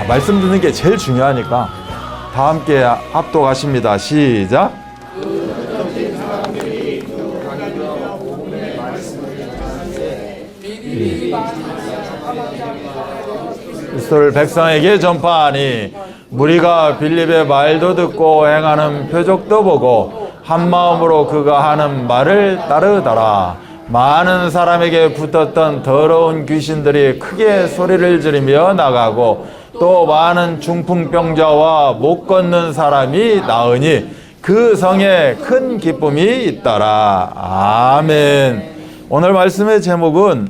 말씀 듣는 게 제일 중요하니까 다 함께 합독하십니다. 시작. 그리스도를 백성에게 전파하니 무리가 빌립의 말도 듣고 행하는 표적도 보고 한 마음으로 그가 하는 말을 따르더라. 많은 사람에게 붙었던 더러운 귀신들이 크게 소리를 지르며 나가고 또 많은 중풍병자와 못 걷는 사람이 나으니 그 성에 큰 기쁨이 있더라. 아멘. 오늘 말씀의 제목은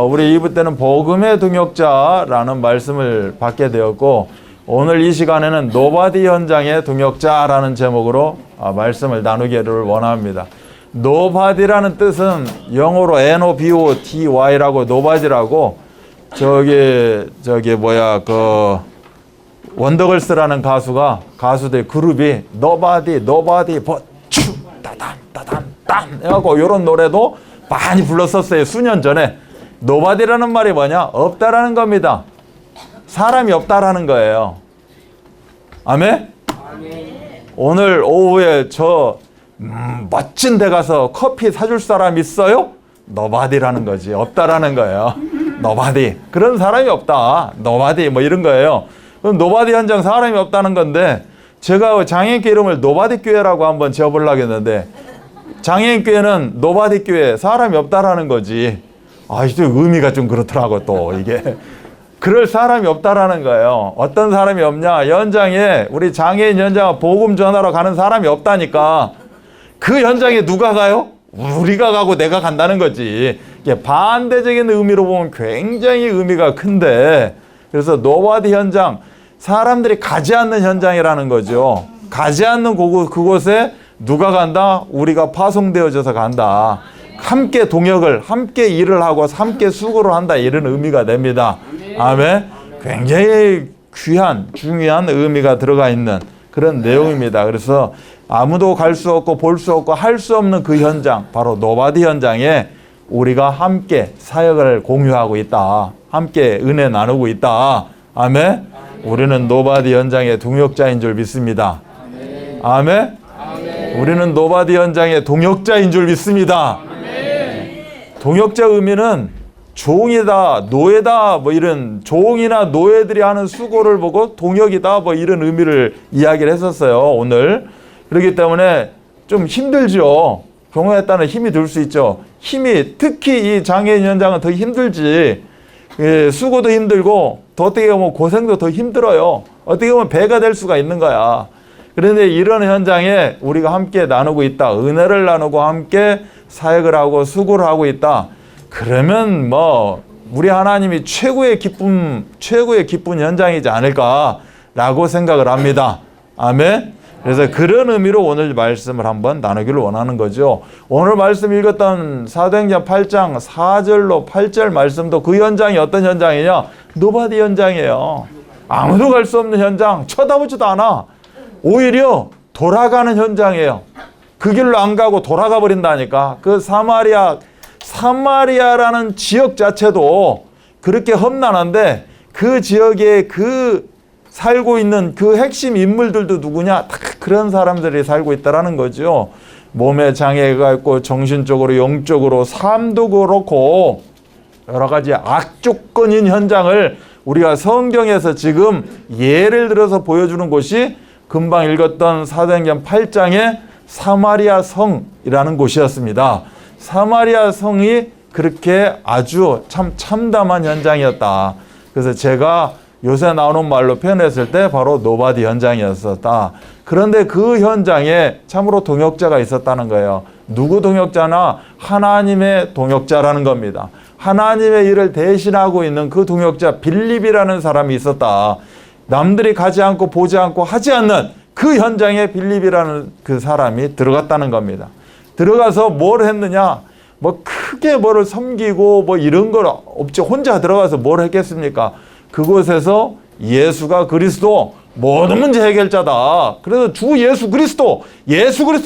우리 2부 때는 복음의 동역자라는 말씀을 받게 되었고, 오늘 이 시간에는 노바디 현장의 동역자라는 제목으로 말씀을 나누기를 원합니다. 노바디라는 뜻은 영어로 NOBODY라고 노바디라고 원더걸스라는 가수들 그룹이 노바디 버추 따담 해갖고 이런 노래도 많이 불렀었어요. 수년 전에. 노바디라는 말이 뭐냐? 없다라는 겁니다. 사람이 없다라는 거예요. 아멘? 오늘 오후에 저 멋진 데 가서 커피 사줄 사람 있어요? 노바디라는 거지. 없다라는 거예요. 노바디. 그런 사람이 없다. 노바디 뭐 이런 거예요. 그럼 노바디 현장 사람이 없다는 건데, 제가 장애인교회 이름을 노바디 교회라고 한번 지어보려고 했는데, 장애인교회는 노바디 교회, 사람이 없다라는 거지. 이게 의미가 좀 그렇더라고 또 이게. 그럴 사람이 없다라는 거예요. 어떤 사람이 없냐? 현장에 우리 장애인 현장 복음 전하러 가는 사람이 없다니까. 그 현장에 누가 가요? 우리가 가고 내가 간다는 거지. 이게 반대적인 의미로 보면 굉장히 의미가 큰데, 그래서 노바디 현장, 사람들이 가지 않는 현장이라는 거죠. 가지 않는 그곳에 누가 간다? 우리가 파송되어져서 간다. 함께 동역을, 함께 일을 하고 함께 수고를 한다, 이런 의미가 됩니다. 아멘. 굉장히 귀한, 중요한 의미가 들어가 있는 그런 내용입니다. 그래서 아무도 갈 수 없고 볼 수 없고 할 수 없는 그 현장, 바로 노바디 현장에 우리가 함께 사역을 공유하고 있다. 함께 은혜 나누고 있다. 아멘. 우리는 노바디 현장의 동역자인 줄 믿습니다. 아멘. 우리는 노바디 현장의 동역자인 줄 믿습니다. 동역자 의미는 종이다, 노예다, 뭐 이런 종이나 노예들이 하는 수고를 보고 동역이다, 뭐 이런 의미를 이야기를 했었어요, 오늘. 그렇기 때문에 좀 힘들죠. 경우에 따라 힘이 들 수 있죠. 힘이, 특히 이 장애인 현장은 더 힘들지. 수고도 힘들고, 더 어떻게 보면 고생도 더 힘들어요. 어떻게 보면 배가 될 수가 있는 거야. 그런데 이런 현장에 우리가 함께 나누고 있다. 은혜를 나누고 함께 사역을 하고 수고를 하고 있다. 그러면 뭐 우리 하나님이 최고의 기쁜 현장이지 않을까라고 생각을 합니다. 아멘. 그래서 그런 의미로 오늘 말씀을 한번 나누기를 원하는 거죠. 오늘 말씀 읽었던 사도행전 8장 4절로 8절 말씀도 그 현장이 어떤 현장이냐? 노바디 현장이에요. 아무도 갈 수 없는 현장, 쳐다보지도 않아. 오히려 돌아가는 현장이에요. 그 길로 안 가고 돌아가 버린다니까. 그 사마리아라는 지역 자체도 그렇게 험난한데, 그 지역에 살고 있는 그 핵심 인물들도 누구냐? 다 그런 사람들이 살고 있다라는 거죠. 몸에 장애가 있고 정신적으로 영적으로 삶도 그렇고 여러 가지 악조건인 현장을 우리가 성경에서 지금 예를 들어서 보여주는 곳이 금방 읽었던 사도행전 8장의 사마리아 성이라는 곳이었습니다. 사마리아 성이 그렇게 아주 참 참담한 현장이었다. 그래서 제가 요새 나오는 말로 표현했을 때 바로 노바디 현장이었었다. 그런데 그 현장에 참으로 동역자가 있었다는 거예요. 누구 동역자나? 하나님의 동역자라는 겁니다. 하나님의 일을 대신하고 있는 그 동역자 빌립이라는 사람이 있었다. 남들이 가지 않고 보지 않고 하지 않는 그 현장에 빌립이라는 그 사람이 들어갔다는 겁니다. 들어가서 뭘 했느냐? 뭐 크게 뭐를 섬기고 뭐 이런 걸 없지. 혼자 들어가서 뭘 했겠습니까? 그곳에서 예수가 그리스도, 모든 문제 해결자다. 그래서 주 예수 그리스도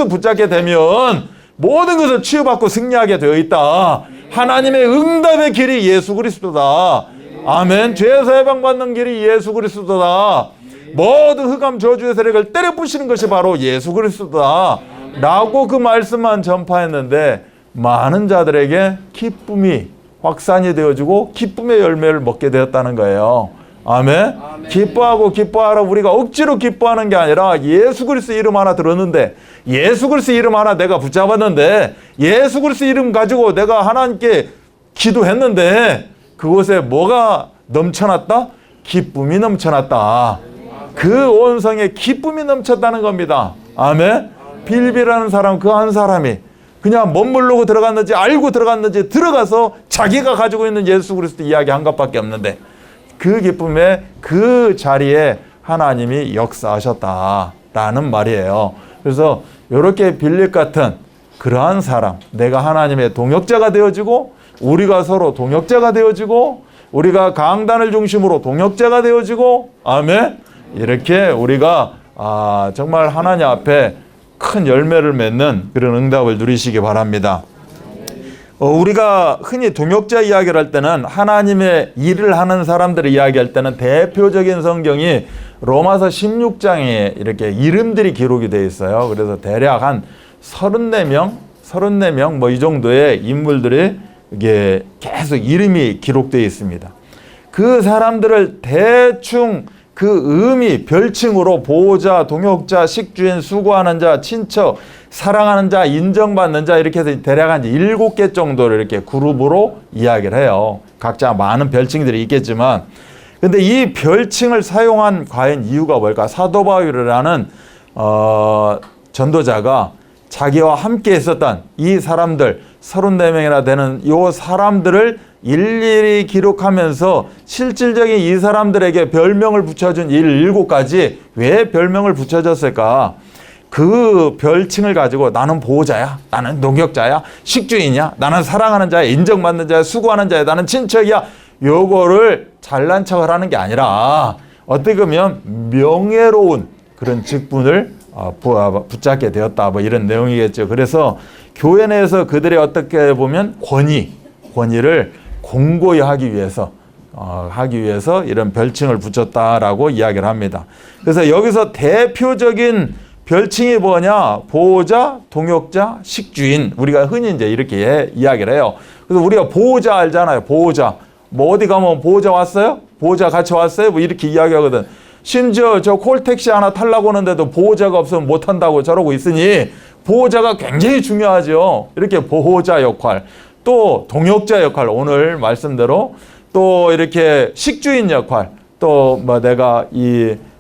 붙잡게 되면 모든 것을 치유받고 승리하게 되어 있다. 하나님의 응답의 길이 예수 그리스도다. 아멘. 죄에서 해방받는 길이 예수 그리스도다. 모든 흑암 저주의 세력을 때려 부시는 것이 바로 예수 그리스도다 라고 그 말씀만 전파했는데, 많은 자들에게 기쁨이 확산이 되어지고 기쁨의 열매를 먹게 되었다는 거예요. 아멘. 기뻐하고 기뻐하라. 우리가 억지로 기뻐하는 게 아니라 예수 그리스도 이름 하나 들었는데, 예수 그리스도 이름 하나 내가 붙잡았는데, 예수 그리스도 이름 가지고 내가 하나님께 기도했는데 그곳에 뭐가 넘쳐났다? 기쁨이 넘쳐났다. 그 온성에 기쁨이 넘쳤다는 겁니다. 아멘. 빌비라는 사람, 그 한 사람이 그냥 멋모르고 들어갔는지 알고 들어갔는지 들어가서 자기가 가지고 있는 예수 그리스도 이야기한 것밖에 없는데, 그 기쁨에 그 자리에 하나님이 역사하셨다라는 말이에요. 그래서 이렇게 빌립 같은 그러한 사람, 내가 하나님의 동역자가 되어지고, 우리가 서로 동역자가 되어지고, 우리가 강단을 중심으로 동역자가 되어지고, 아멘. 이렇게 우리가 정말 하나님 앞에 큰 열매를 맺는 그런 응답을 누리시기 바랍니다. 우리가 흔히 동역자 이야기를 할 때는, 하나님의 일을 하는 사람들을 이야기할 때는 대표적인 성경이 로마서 16장에 이렇게 이름들이 기록이 되어 있어요. 그래서 대략 한 34명 뭐 이 정도의 인물들이 이게 계속 이름이 기록되어 있습니다. 그 사람들을 대충 그 의미, 별칭으로 보호자, 동역자, 식주인, 수고하는 자, 친척, 사랑하는 자, 인정받는 자, 이렇게 해서 대략 한 7개 정도를 이렇게 그룹으로 이야기를 해요. 각자 많은 별칭들이 있겠지만, 근데 이 별칭을 사용한 과연 이유가 뭘까? 사도 바울이라는 전도자가 자기와 함께 있었던 이 사람들 34명이나 되는 이 사람들을 일일이 기록하면서 실질적인 이 사람들에게 별명을 붙여준 7가지 왜 별명을 붙여줬을까? 그 별칭을 가지고 나는 보호자야, 나는 동역자야, 식주인이야, 나는 사랑하는 자야, 인정받는 자야, 수고하는 자야, 나는 친척이야, 요거를 잘난 척을 하는 게 아니라 어떻게 보면 명예로운 그런 직분을 붙잡게 되었다, 뭐 이런 내용이겠죠. 그래서 교회 내에서 그들의 어떻게 보면 권위를 공고히 하기 위해서 이런 별칭을 붙였다라고 이야기를 합니다. 그래서 여기서 대표적인 별칭이 뭐냐? 보호자, 동역자, 식주인. 우리가 흔히 이제 이렇게 이야기를 해요. 그래서 우리가 보호자 알잖아요. 보호자. 뭐 어디 가면 보호자 왔어요? 보호자 같이 왔어요? 뭐 이렇게 이야기하거든. 심지어 저 콜택시 하나 타려고 하는데도 보호자가 없으면 못 탄다고 저러고 있으니 보호자가 굉장히 중요하죠. 이렇게 보호자 역할, 또 동역자 역할, 오늘 말씀대로 또 이렇게 식주인 역할, 또 뭐 내가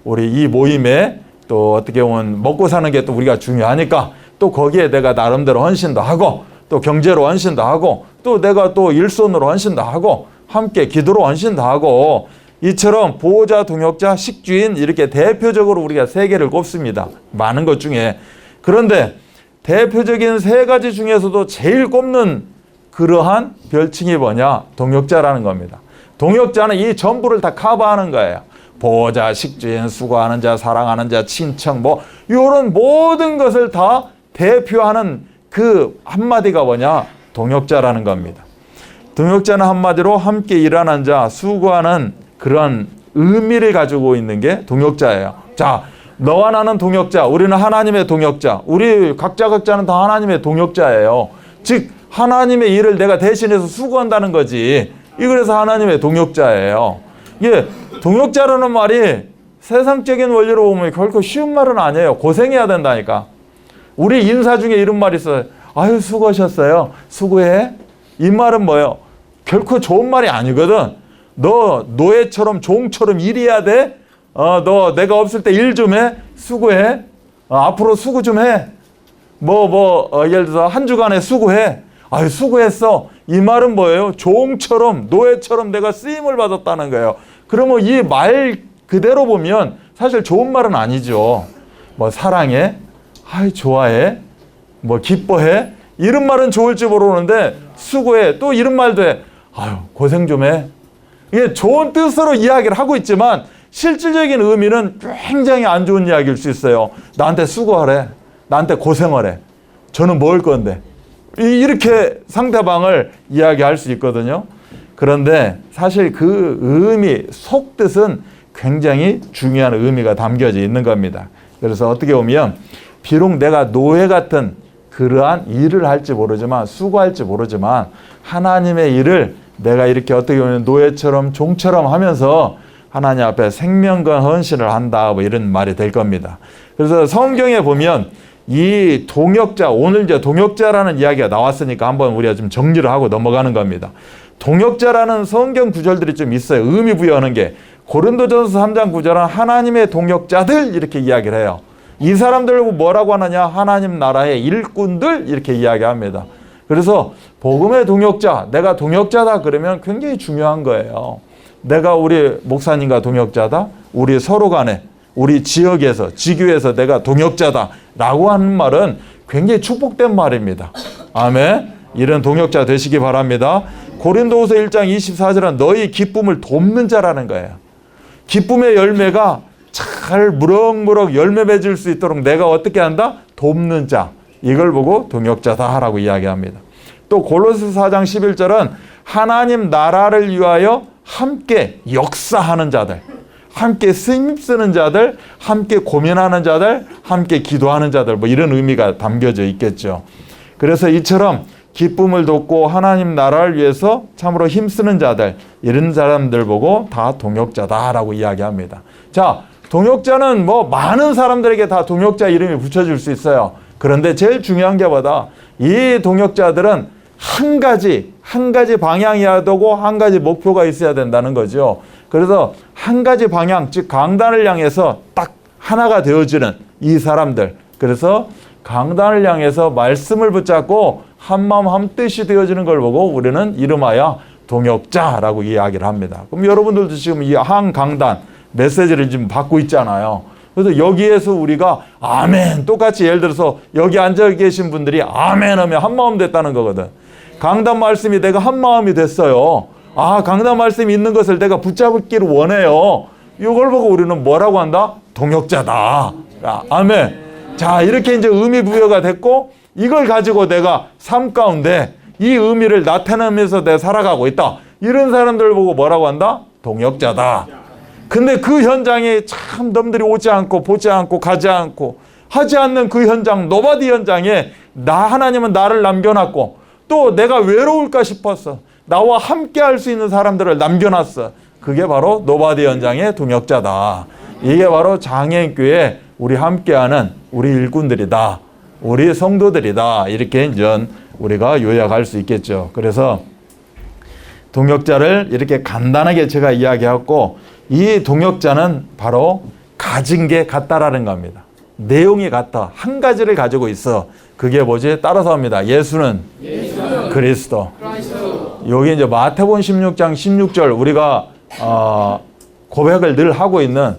우리 이 모임에 또 어떻게 보면 먹고 사는 게 또 우리가 중요하니까 또 거기에 내가 나름대로 헌신도 하고, 또 경제로 헌신도 하고, 또 내가 또 일손으로 헌신도 하고, 함께 기도로 헌신도 하고, 이처럼 보호자, 동역자, 식주인 이렇게 대표적으로 우리가 3개를 꼽습니다. 많은 것 중에. 그런데 대표적인 3가지 중에서도 제일 꼽는 그러한 별칭이 뭐냐? 동역자라는 겁니다. 동역자는 이 전부를 다 커버하는 거예요. 보호자, 식주인, 수고하는 자, 사랑하는 자, 친척, 뭐 이런 모든 것을 다 대표하는 그 한마디가 뭐냐? 동역자라는 겁니다. 동역자는 한마디로 함께 일하는 자, 수고하는 그런 의미를 가지고 있는 게 동역자예요. 자, 너와 나는 동역자, 우리는 하나님의 동역자, 우리 각자는 다 하나님의 동역자예요. 즉 하나님의 일을 내가 대신해서 수고한다는 거지. 그래서 하나님의 동역자예요. 이게 동역자라는 말이 세상적인 원리로 보면 결코 쉬운 말은 아니에요. 고생해야 된다니까. 우리 인사 중에 이런 말이 있어요. 아유, 수고하셨어요. 수고해. 이 말은 뭐예요? 결코 좋은 말이 아니거든. 너 노예처럼 종처럼 일해야 돼. 너 내가 없을 때 일 좀 해. 수고해. 앞으로 수고 좀 해. 예를 들어서 한 주간에 수고해. 아유, 수고했어. 이 말은 뭐예요? 종처럼, 노예처럼 내가 쓰임을 받았다는 거예요. 그러면 이 말 그대로 보면 사실 좋은 말은 아니죠. 뭐 사랑해, 아이 좋아해, 뭐 기뻐해, 이런 말은 좋을지 모르는데 수고해, 또 이런 말도 해. 아유, 고생 좀 해. 이게 좋은 뜻으로 이야기를 하고 있지만 실질적인 의미는 굉장히 안 좋은 이야기일 수 있어요. 나한테 수고하래, 나한테 고생하래, 저는 먹을 건데, 이렇게 상대방을 이야기할 수 있거든요. 그런데 사실 그 의미, 속뜻은 굉장히 중요한 의미가 담겨져 있는 겁니다. 그래서 어떻게 보면 비록 내가 노예 같은 그러한 일을 할지 모르지만, 수고할지 모르지만 하나님의 일을 내가 이렇게 어떻게 보면 노예처럼 종처럼 하면서 하나님 앞에 생명과 헌신을 한다, 뭐 이런 말이 될 겁니다. 그래서 성경에 보면 이 동역자, 오늘 이제 동역자라는 이야기가 나왔으니까 한번 우리가 좀 정리를 하고 넘어가는 겁니다. 동역자라는 성경 구절들이 좀 있어요. 의미 부여하는 게. 고린도전서 3장 9절은 하나님의 동역자들 이렇게 이야기를 해요. 이 사람들 뭐라고 하느냐? 하나님 나라의 일꾼들 이렇게 이야기합니다. 그래서 복음의 동역자, 내가 동역자다 그러면 굉장히 중요한 거예요. 내가 우리 목사님과 동역자다, 우리 서로 간에, 우리 지역에서, 지교에서 내가 동역자다라고 하는 말은 굉장히 축복된 말입니다. 아멘. 이런 동역자 되시기 바랍니다. 고린도후서 1장 24절은 너희 기쁨을 돕는 자라는 거예요. 기쁨의 열매가 잘 무럭무럭 열매 맺을 수 있도록 내가 어떻게 한다? 돕는 자. 이걸 보고 동역자다라고 이야기합니다. 또 골로새서 4장 11절은 하나님 나라를 위하여 함께 역사하는 자들, 함께 힘쓰는 자들, 함께 고민하는 자들, 함께 기도하는 자들, 뭐 이런 의미가 담겨져 있겠죠. 그래서 이처럼 기쁨을 돕고 하나님 나라를 위해서 참으로 힘쓰는 자들, 이런 사람들 보고 다 동역자다라고 이야기합니다. 자, 동역자는 뭐 많은 사람들에게 다 동역자 이름이 붙여질 수 있어요. 그런데 제일 중요한 게 뭐다? 이 동역자들은 한 가지 방향이어야 되고 한 가지 목표가 있어야 된다는 거죠. 그래서 한 가지 방향, 즉 강단을 향해서 딱 하나가 되어주는 이 사람들. 그래서 강단을 향해서 말씀을 붙잡고 한마음 한뜻이 되어지는 걸 보고 우리는 이름하여 동역자라고 이야기를 합니다. 그럼 여러분들도 지금 이 한 강단 메시지를 지금 받고 있잖아요. 그래서 여기에서 우리가 아멘, 똑같이 예를 들어서 여기 앉아 계신 분들이 아멘 하면 한마음 됐다는 거거든. 강단 말씀이 내가 한마음이 됐어요. 아, 강단 말씀이 있는 것을 내가 붙잡기를 원해요. 이걸 보고 우리는 뭐라고 한다? 동역자다. 아멘. 자, 이렇게 이제 의미 부여가 됐고 이걸 가지고 내가 삶 가운데 이 의미를 나타내면서 내가 살아가고 있다. 이런 사람들 보고 뭐라고 한다? 동역자다. 근데 그 현장에 참 남들이 오지 않고 보지 않고 가지 않고 하지 않는 그 현장, 노바디 현장에 하나님은 나를 남겨놨고 또 내가 외로울까 싶었어. 나와 함께 할 수 있는 사람들을 남겨놨어. 그게 바로 노바디 현장의 동역자다. 이게 바로 장애인교회 우리 함께하는 우리 일꾼들이다. 우리 성도들이다. 이렇게 이제 우리가 요약할 수 있겠죠. 그래서 동역자를 이렇게 간단하게 제가 이야기하고 이 동역자는 바로 가진 게 같다라는 겁니다. 내용이 같아. 한 가지를 가지고 있어. 그게 뭐지? 따라서 합니다. 예수는 그리스도. 여기 이제 마태복음 16장 16절 우리가 고백을 늘 하고 있는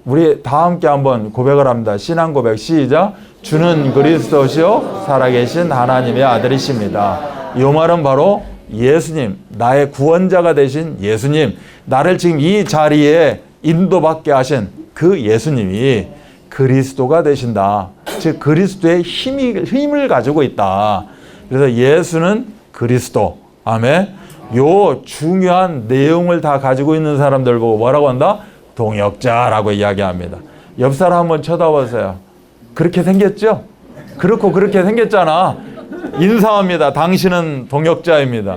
우리 다 함께 한번 고백을 합니다. 신앙 고백 시작. 주는 그리스도시요 살아계신 하나님의 아들이십니다. 이 말은 바로 예수님, 나의 구원자가 되신 예수님, 나를 지금 이 자리에 인도받게 하신 그 예수님이 그리스도가 되신다. 즉 그리스도의 힘을 가지고 있다. 그래서 예수는 그리스도. 아멘. 요 중요한 내용을 다 가지고 있는 사람들 보고 뭐라고 한다? 동역자라고 이야기합니다. 옆 사람 한번 쳐다보세요. 그렇게 생겼죠? 그렇고 그렇게 생겼잖아. 인사합니다. 당신은 동역자입니다.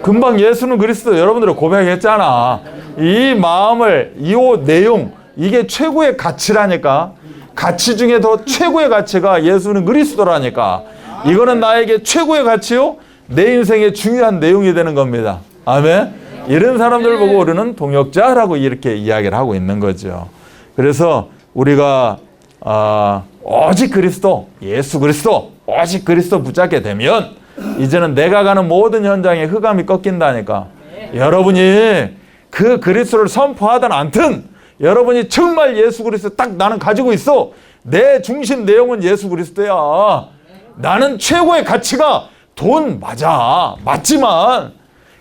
금방 예수는 그리스도 여러분들이 고백했잖아. 이 마음을, 이 내용, 이게 최고의 가치라니까. 가치 중에 더 최고의 가치가 예수는 그리스도라니까. 이거는 나에게 최고의 가치요? 내 인생의 중요한 내용이 되는 겁니다. 아멘. 이런 사람들을 보고 우리는 동역자라고 이렇게 이야기를 하고 있는 거죠. 그래서 우리가 오직 그리스도, 예수 그리스도, 오직 그리스도 붙잡게 되면 이제는 내가 가는 모든 현장에 흑암이 꺾인다니까. 여러분이 그 그리스도를 선포하든 않든 여러분이 정말 예수 그리스도 딱 나는 가지고 있어. 내 중심 내용은 예수 그리스도야. 나는 최고의 가치가 돈 맞지만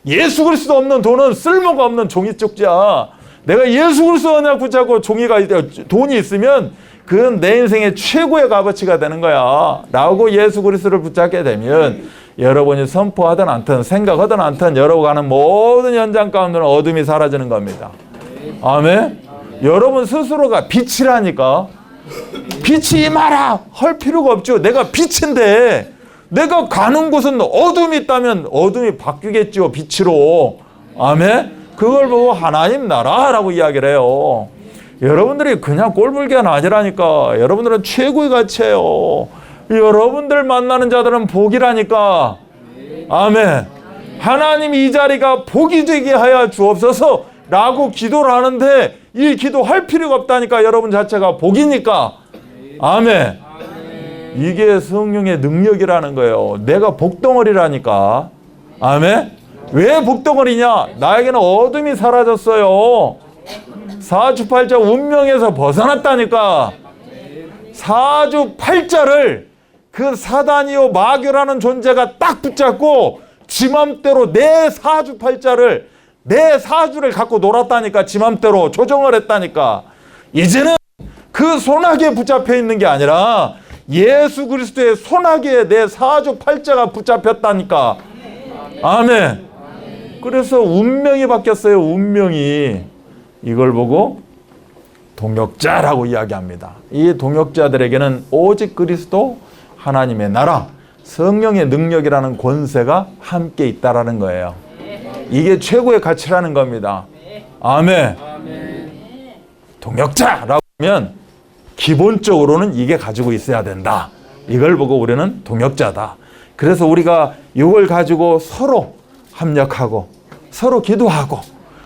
예수 그리스도 없는 돈은 쓸모가 없는 종이 쪽지야. 내가 예수 그리스도 하나 붙잡고 돈이 있으면 그건 내 인생의 최고의 값어치가 되는 거야. 라고 예수 그리스도를 붙잡게 되면 여러분이 선포하든 않든 생각하든 않든 여러분 가는 모든 현장 가운데는 어둠이 사라지는 겁니다. 아멘. 여러분 스스로가 빛이라니까. 빛이 임하라 할 필요가 없죠. 내가 빛인데 내가 가는 곳은 어둠이 있다면 어둠이 바뀌겠죠. 빛으로. 아멘. 그걸 보고 하나님 나라라고 이야기를 해요. 여러분들이 그냥 꼴불견 아니라니까. 여러분들은 최고의 가치예요. 여러분들 만나는 자들은 복이라니까. 아멘. 하나님이 이 자리가 복이 되게 하여 주옵소서 라고 기도를 하는데 이 기도할 필요가 없다니까. 여러분 자체가 복이니까. 아멘. 이게 성령의 능력이라는 거예요. 내가 복덩어리라니까. 아멘. 왜 복덩어리냐? 나에게는 어둠이 사라졌어요. 사주팔자 운명에서 벗어났다니까. 사주팔자를 그 사단이요 마귀라는 존재가 딱 붙잡고 지 맘대로 내 사주팔자를 내 사주를 갖고 놀았다니까. 지 맘대로 조정을 했다니까. 이제는 그 손아귀에 붙잡혀 있는 게 아니라 예수 그리스도의 손아귀에 내 사주팔자가 붙잡혔다니까. 아멘. 그래서 운명이 바뀌었어요. 운명이. 이걸 보고 동역자라고 이야기합니다. 이 동역자들에게는 오직 그리스도 하나님의 나라 성령의 능력이라는 권세가 함께 있다라는 거예요. 이게 최고의 가치라는 겁니다. 아멘. 동역자라고 하면 기본적으로는 이게 가지고 있어야 된다. 이걸 보고 우리는 동역자다. 그래서 우리가 이걸 가지고 서로 합력하고 서로 기도하고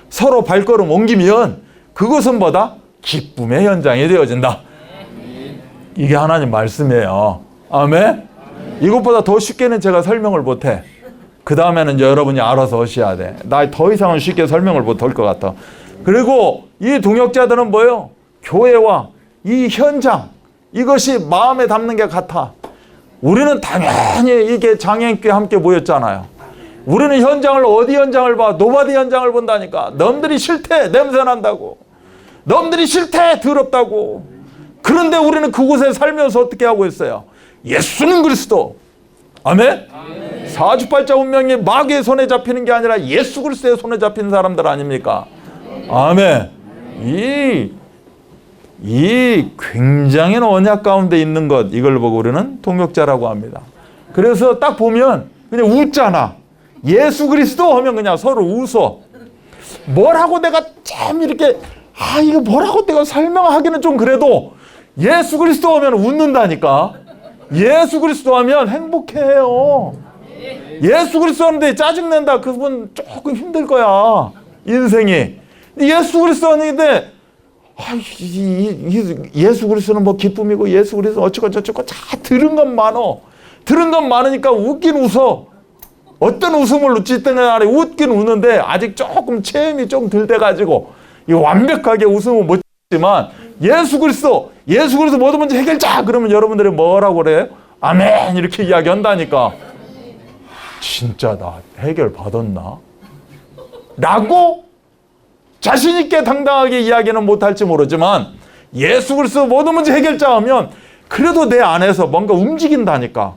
서로 발걸음 옮기면 그것은 뭐다? 기쁨의 현장이 되어진다. 이게 하나님 말씀이에요. 아멘. 이것보다 더 쉽게는 제가 설명을 못해. 그 다음에는 여러분이 알아서 하셔야 돼. 나 더 이상은 쉽게 설명을 못할 것 같아. 그리고 이 동역자들은 뭐예요? 교회와 이 현장, 이것이 마음에 담는 게 같아. 우리는 당연히 이게 장애인교회 함께 모였잖아요. 우리는 현장을 어디 현장을 봐? 노바디 현장을 본다니까. 놈들이 싫대 냄새 난다고. 놈들이 싫대 더럽다고. 그런데 우리는 그곳에 살면서 어떻게 하고 있어요? 예수는 그리스도. 아멘? 사주팔자 운명이 마귀의 손에 잡히는 게 아니라 예수 그리스도의 손에 잡힌 사람들 아닙니까? 아멘. 이 굉장한 언약 가운데 있는 것, 이걸 보고 우리는 동역자라고 합니다. 그래서 딱 보면 그냥 웃잖아. 예수 그리스도 하면 그냥 서로 웃어. 뭐라고 내가 참 이렇게 이거 뭐라고 내가 설명하기는 좀 그래도 예수 그리스도 하면 웃는다니까. 예수 그리스도 하면 행복해요. 예수 그리스도 하는데 짜증낸다. 그분 조금 힘들 거야. 인생이. 예수 그리스도 하는데 예수 그리스도는 뭐 기쁨이고 예수 그리스도 어쩌고 저쩌고 다 들은 건 많어. 들은 건 많으니까 웃긴 웃어. 어떤 웃음을 웃지 때는 아래 웃긴 웃는데 아직 조금 체험이 좀 덜 돼가지고 완벽하게 웃음을 못 지만 예수 그리스도 모든 문제 해결자 그러면 여러분들이 뭐라고 그래요? 아멘 이렇게 이야기한다니까. 진짜 나 해결 받았나? 라고 자신 있게 당당하게 이야기는 못할지 모르지만 예수 그리스도 모든 문제 해결자 하면 그래도 내 안에서 뭔가 움직인다니까.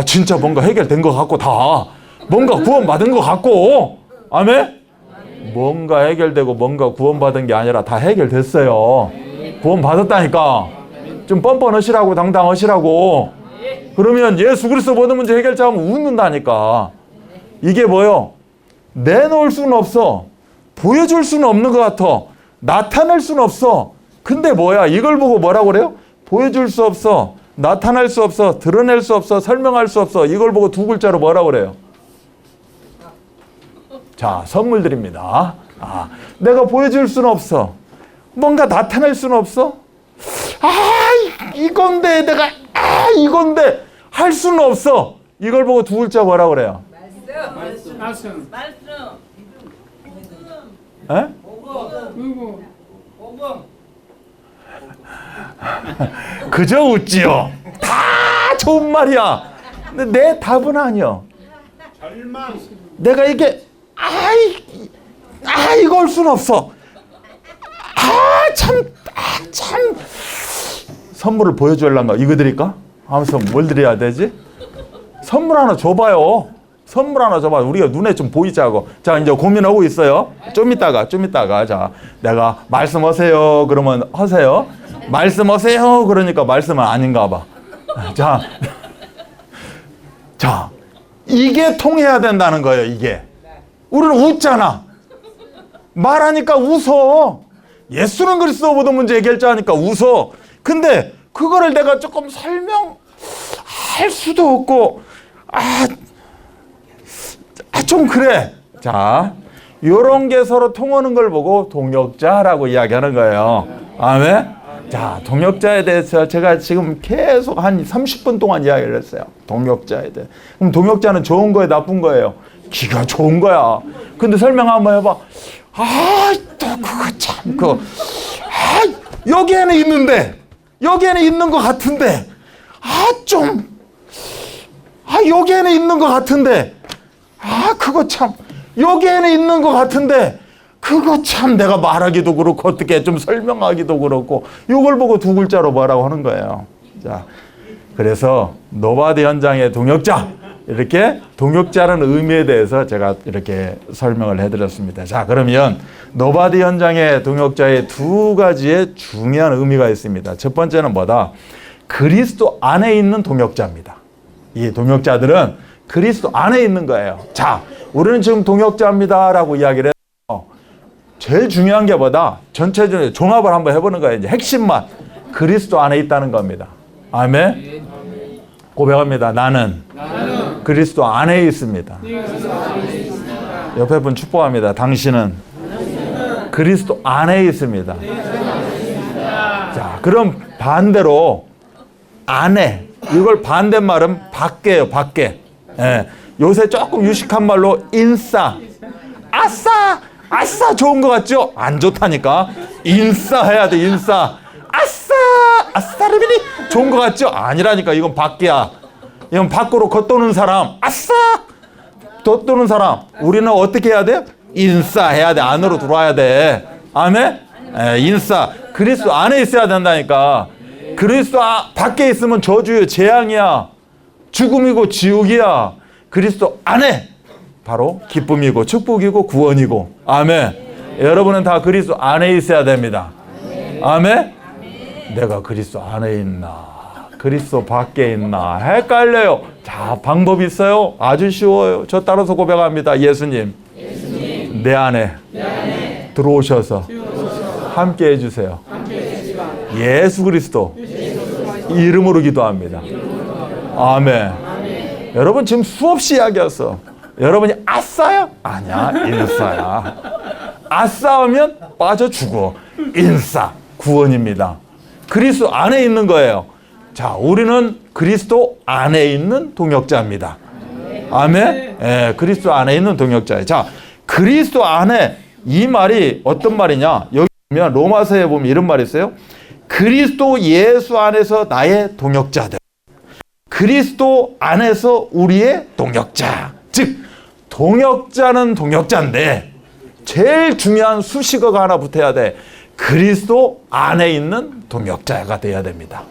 진짜 뭔가 해결된 것 같고 다 뭔가 구원받은 것 같고. 아멘? 뭔가 해결되고 뭔가 구원받은 게 아니라 다 해결됐어요. 구원받았다니까. 좀 뻔뻔하시라고 당당하시라고. 그러면 예수 그리스도 모든 문제 해결자 하면 웃는다니까. 이게 뭐요? 내놓을 수는 없어. 보여줄 수는 없는 것 같아. 나타낼 수는 없어. 근데 뭐야? 이걸 보고 뭐라고 그래요? 보여줄 수 없어. 나타낼 수 없어. 드러낼 수 없어. 설명할 수 없어. 이걸 보고 두 글자로 뭐라고 그래요? 자, 선물 드립니다. 내가 보여줄 수는 없어. 뭔가 나타낼 수는 없어. 이건데 내가 이건데 할 수는 없어. 이걸 보고 두 글자 뭐라고 그래요? 말씀. 에? 그저 웃지요. 다 좋은 말이야. 근데 내 답은 아니야. 내가 이게 이거 할 수는 없어. 참 선물을 보여주려면 이거 드릴까? 하면서 뭘 드려야 되지? 선물 하나 줘봐요. 선물 하나 줘봐. 우리가 눈에 좀 보이자고. 자, 이제 고민하고 있어요. 좀 이따가. 자, 내가 말씀하세요. 그러면 하세요. 말씀하세요. 그러니까 말씀은 아닌가 봐. 자, 이게 통해야 된다는 거예요, 이게. 우리는 웃잖아. 말하니까 웃어. 예수는 그리스도보다 문제 해결자니까 웃어. 근데 그거를 내가 조금 설명할 수도 없고, 좀 그래. 자, 요런 게 서로 통하는 걸 보고 동역자라고 이야기하는 거예요. 아멘? 자, 동역자에 대해서 제가 지금 계속 한 30분 동안 이야기를 했어요. 동역자에 대해. 그럼 동역자는 좋은 거예요, 나쁜 거예요? 기가 좋은 거야. 근데 설명 한번 해봐. 또 그거 참, 여기에는 있는 것 같은데, 여기에는 있는 것 같은데, 그거 참, 여기에는 있는 것 같은데, 그거 참 내가 말하기도 그렇고, 어떻게 좀 설명하기도 그렇고, 이걸 보고 두 글자로 뭐라고 하는 거예요. 자, 그래서, 노바디 현장의 동역자, 이렇게 동역자라는 의미에 대해서 제가 이렇게 설명을 해드렸습니다. 자, 그러면, 노바디 현장의 동역자의 두 가지의 중요한 의미가 있습니다. 첫 번째는 뭐다? 그리스도 안에 있는 동역자입니다. 이 동역자들은 그리스도 안에 있는 거예요. 자, 우리는 지금 동역자입니다라고 이야기를 해요. 제일 중요한 게 뭐다? 전체적으로 종합을 한번 해보는 거예요. 이제 핵심만 그리스도 안에 있다는 겁니다. 아멘. 고백합니다. 나는 그리스도 안에 있습니다. 옆에 분 축복합니다. 당신은 그리스도 안에 있습니다. 자, 그럼 반대로 안에, 이걸 반대말은 밖에요, 밖에. 예. 요새 조금 유식한 말로 인싸. 아싸 좋은 거 같죠? 안 좋다니까. 인싸 해야 돼, 인싸. 아싸르비니 좋은 거 같죠? 아니라니까. 이건 밖이야. 이건 밖으로 겉도는 사람. 아싸 겉도는 사람. 우리는 어떻게 해야 돼? 인싸 해야 돼. 안으로 들어와야 돼. 아멘? 인싸. 그리스도 안에 있어야 된다니까. 그리스도 밖에 있으면 저주요, 재앙이야. 죽음이고 지옥이야. 그리스도 안에 바로 기쁨이고 축복이고 구원이고. 아멘. 여러분은 다 그리스도 안에 있어야 됩니다. 아멘. 내가 그리스도 안에 있나, 그리스도 밖에 있나 헷갈려요. 자, 방법이 있어요. 아주 쉬워요. 저 따라서 고백합니다. 예수님 내 안에 들어오셔서 함께 해주세요. 예수 그리스도 이름으로 기도합니다. 아멘. 여러분 지금 수없이 이야기했어. 여러분이 아싸야? 아니야, 인싸야. 아싸하면 빠져 죽어. 인싸 구원입니다. 그리스도 안에 있는 거예요. 자, 우리는 그리스도 안에 있는 동역자입니다. 아멘. 예, 그리스도 안에 있는 동역자예요. 자, 그리스도 안에, 이 말이 어떤 말이냐? 여기 보면 로마서에 보면 이런 말이 있어요. 그리스도 예수 안에서 나의 동역자들. 그리스도 안에서 우리의 동역자. 즉 동역자는 동역자인데 제일 중요한 수식어가 하나 붙어야 돼. 그리스도 안에 있는 동역자가 돼야 됩니다.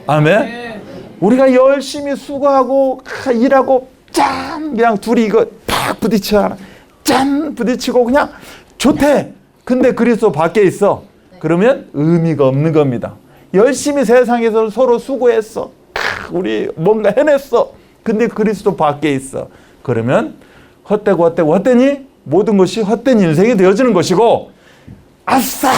아멘. 우리가 열심히 수고하고 일하고 짠 그냥 둘이 이거 팍 부딪혀 짠 부딪히고 그냥 좋대. 근데 그리스도 밖에 있어. 그러면 의미가 없는 겁니다. 열심히 세상에서 서로 수고했어. 우리 뭔가 해냈어. 근데 그리스도 밖에 있어. 그러면 헛되니 모든 것이 헛된 인생이 되어지는 것이고, 아싸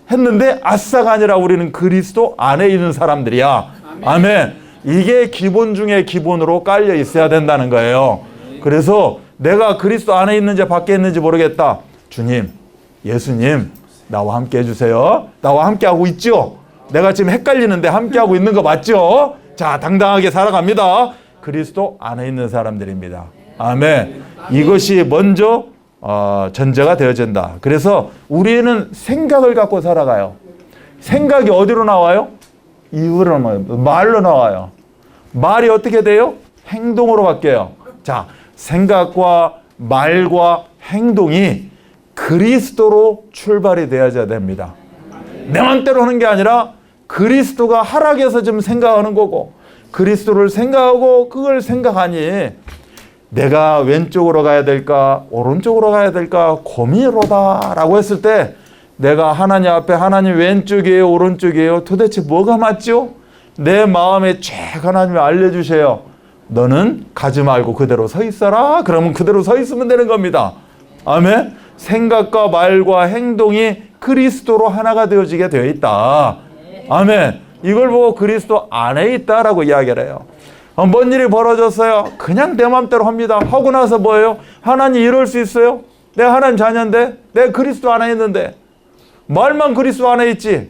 했는데 아싸가 아니라 우리는 그리스도 안에 있는 사람들이야. 아멘. 이게 기본 중에 기본으로 깔려 있어야 된다는 거예요. 그래서 내가 그리스도 안에 있는지 밖에 있는지 모르겠다. 주님, 예수님, 나와 함께 해주세요. 나와 함께 하고 있죠? 내가 지금 헷갈리는데 함께 하고 있는 거 맞죠? 자, 당당하게 살아갑니다. 그리스도 안에 있는 사람들입니다. 아멘. 이것이 먼저 전제가 되어진다. 그래서 우리는 생각을 갖고 살아가요. 생각이 어디로 나와요? 이유로 나와요. 말로 나와요. 말이 어떻게 돼요? 행동으로 바뀌어요. 자, 생각과 말과 행동이 그리스도로 출발이 되어야 됩니다. 내 맘대로 하는 게 아니라 그리스도가 하락해서 좀 생각하는 거고, 그리스도를 생각하고 그걸 생각하니 내가 왼쪽으로 가야 될까 오른쪽으로 가야 될까 고민이로다 라고 했을 때 내가 하나님 앞에 하나님 왼쪽이에요 오른쪽이에요 도대체 뭐가 맞죠? 내 마음에 쫙 하나님이 알려주세요. 너는 가지 말고 그대로 서 있어라. 그러면 그대로 서 있으면 되는 겁니다. 아멘. 생각과 말과 행동이 그리스도로 하나가 되어지게 되어 있다. 아멘. 이걸 보고 그리스도 안에 있다라고 이야기를 해요. 뭔 일이 벌어졌어요? 그냥 내 마음대로 합니다. 하고 나서 뭐예요? 하나님 이럴 수 있어요? 내가 하나님 자녀인데 내가 그리스도 안에 있는데 말만 그리스도 안에 있지.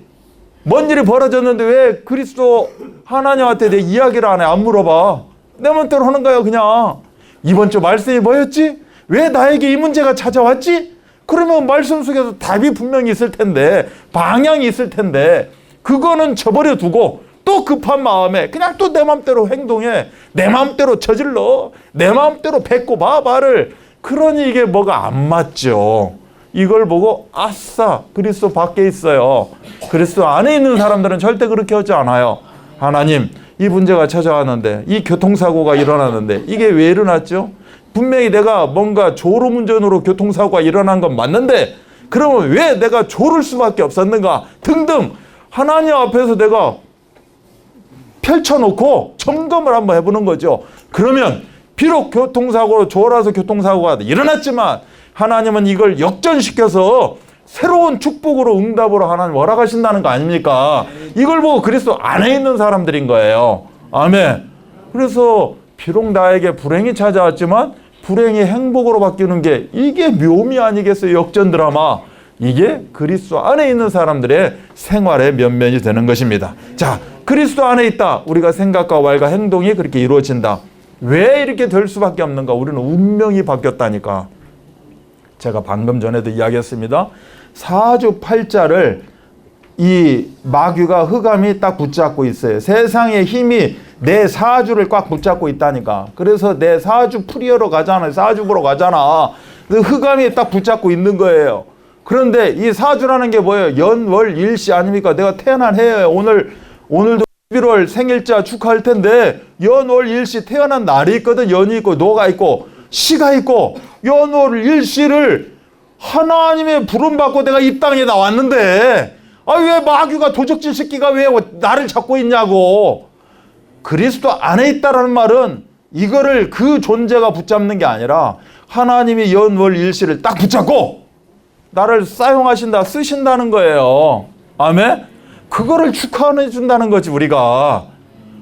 뭔 일이 벌어졌는데 왜 그리스도 하나님한테 내 이야기를 안 해? 안 물어봐. 내 마음대로 하는 거예요 그냥. 이번 주 말씀이 뭐였지? 왜 나에게 이 문제가 찾아왔지? 그러면 말씀 속에서 답이 분명히 있을 텐데 방향이 있을 텐데 그거는 저버려 두고 또 급한 마음에 그냥 또 내 마음대로 행동해. 내 마음대로 저질러. 내 마음대로 뱉고 봐 말을. 그러니 이게 뭐가 안 맞죠. 이걸 보고 아싸 그리스도 밖에 있어요. 그리스도 안에 있는 사람들은 절대 그렇게 하지 않아요. 하나님 이 문제가 찾아왔는데 이 교통사고가 일어났는데 이게 왜 일어났죠? 분명히 내가 뭔가 졸음운전으로 교통사고가 일어난 건 맞는데 그러면 왜 내가 졸을 수밖에 없었는가 등등 하나님 앞에서 내가 펼쳐놓고 점검을 한번 해보는 거죠. 그러면 비록 교통사고로 졸아서 교통사고가 일어났지만 하나님은 이걸 역전시켜서 새로운 축복으로 응답으로 하나님 허락하신다는 거 아닙니까? 이걸 보고 그리스도 안에 있는 사람들인 거예요. 아멘. 그래서 비록 나에게 불행이 찾아왔지만 불행이 행복으로 바뀌는 게 이게 묘미 아니겠어요? 역전 드라마. 이게 그리스도 안에 있는 사람들의 생활의 면면이 되는 것입니다. 자, 그리스도 안에 있다. 우리가 생각과 말과 행동이 그렇게 이루어진다. 왜 이렇게 될 수밖에 없는가? 우리는 운명이 바뀌었다니까. 제가 방금 전에도 이야기했습니다. 사주팔자를 이 마귀가 흑암이 딱 붙잡고 있어요. 세상의 힘이 내 사주를 꽉 붙잡고 있다니까. 그래서 내 사주 풀이하러 가잖아. 사주 보러 가잖아. 흑암이 딱 붙잡고 있는 거예요. 그런데 이 사주라는 게 뭐예요? 연월 일시 아닙니까? 내가 태어난 해에 오늘도 11월 생일자 축하할 텐데 연월 일시 태어난 날이 있거든. 연이 있고 노가 있고 시가 있고 연월 일시를 하나님의 부름받고 내가 이 땅에 나왔는데 왜 마귀가 도적질 새끼가 왜 나를 잡고 있냐고. 그리스도 안에 있다라는 말은 이거를 그 존재가 붙잡는 게 아니라 하나님이 연월 일시를 딱 붙잡고 나를 사용하신다 쓰신다는 거예요. 아멘. 그거를 축하해 준다는 거지 우리가.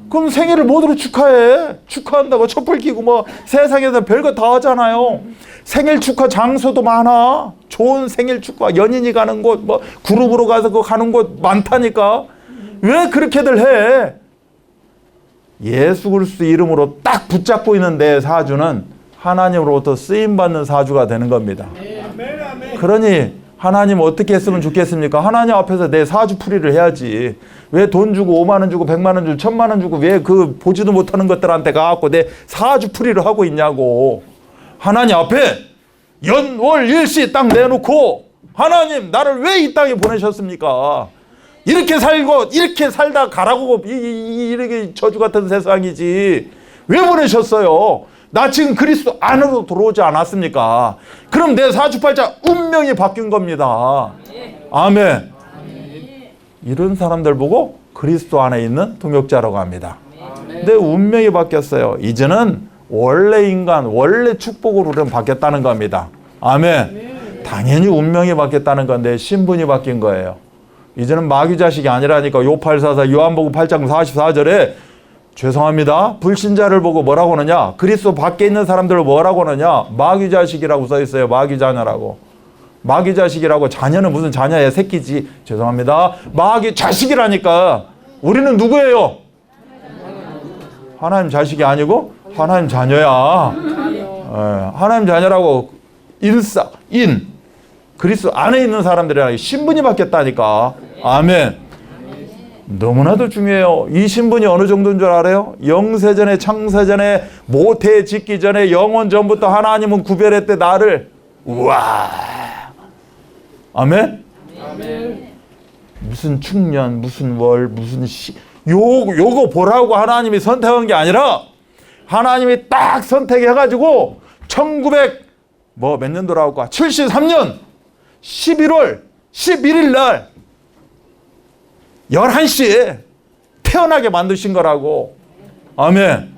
그럼 생일을 뭐로 축하해? 축하한다고 촛불 켜고 뭐 세상에서 별거 다 하잖아요. 생일 축하 장소도 많아. 좋은 생일 축하 연인이 가는 곳 뭐 그룹으로 가서 그 가는 곳 많다니까. 왜 그렇게들 해? 예수 그리스도 이름으로 딱 붙잡고 있는 내 사주는 하나님으로부터 쓰임받는 사주가 되는 겁니다. 그러니 하나님 어떻게 했으면 좋겠습니까? 하나님 앞에서 내 사주 풀이를 해야지. 왜 돈 주고 5만 원 주고 100만 원 주고 1000만 원 주고 왜 그 보지도 못하는 것들한테 가갖고 내 사주 풀이를 하고 있냐고. 하나님 앞에 연월 일시 딱 내놓고 하나님 나를 왜 이 땅에 보내셨습니까? 이렇게 살고 이렇게 살다 가라고 이렇게 저주 같은 세상이지 왜 보내셨어요? 나 지금 그리스도 안으로 들어오지 않았습니까? 그럼 내 사주팔자 운명이 바뀐 겁니다. 아멘. 이런 사람들 보고 그리스도 안에 있는 동역자라고 합니다. 내 운명이 바뀌었어요. 이제는 원래 인간, 원래 축복으로 우리는 바뀌었다는 겁니다. 아멘. 당연히 운명이 바뀌었다는 건데 신분이 바뀐 거예요. 이제는 마귀 자식이 아니라니까. 요844 요한복음 8장 44절에 죄송합니다. 불신자를 보고 뭐라고 하느냐? 그리스도 밖에 있는 사람들을 뭐라고 하느냐? 마귀 자식이라고 써 있어요. 마귀 자녀라고. 마귀 자식이라고. 자녀는 무슨 자녀야? 새끼지. 죄송합니다. 마귀 자식이라니까. 우리는 누구예요? 하나님 자식이 아니고 하나님 자녀야. 하나님 자녀라고. 그리스도 안에 있는 사람들이랑 신분이 바뀌었다니까. 아멘. 너무나도 중요해요. 이 신분이 어느 정도인 줄 알아요? 영세전에 창세전에 모태 짓기 전에 영원 전부터 하나님은 구별했대 나를. 우와. 아멘? 아멘. 무슨 축년 무슨 월 무슨 시 요거 보라고 하나님이 선택한 게 아니라 하나님이 딱 선택해가지고 1900 몇 년도라고 73년 11월 11일 날 11시에 태어나게 만드신 거라고. 아멘.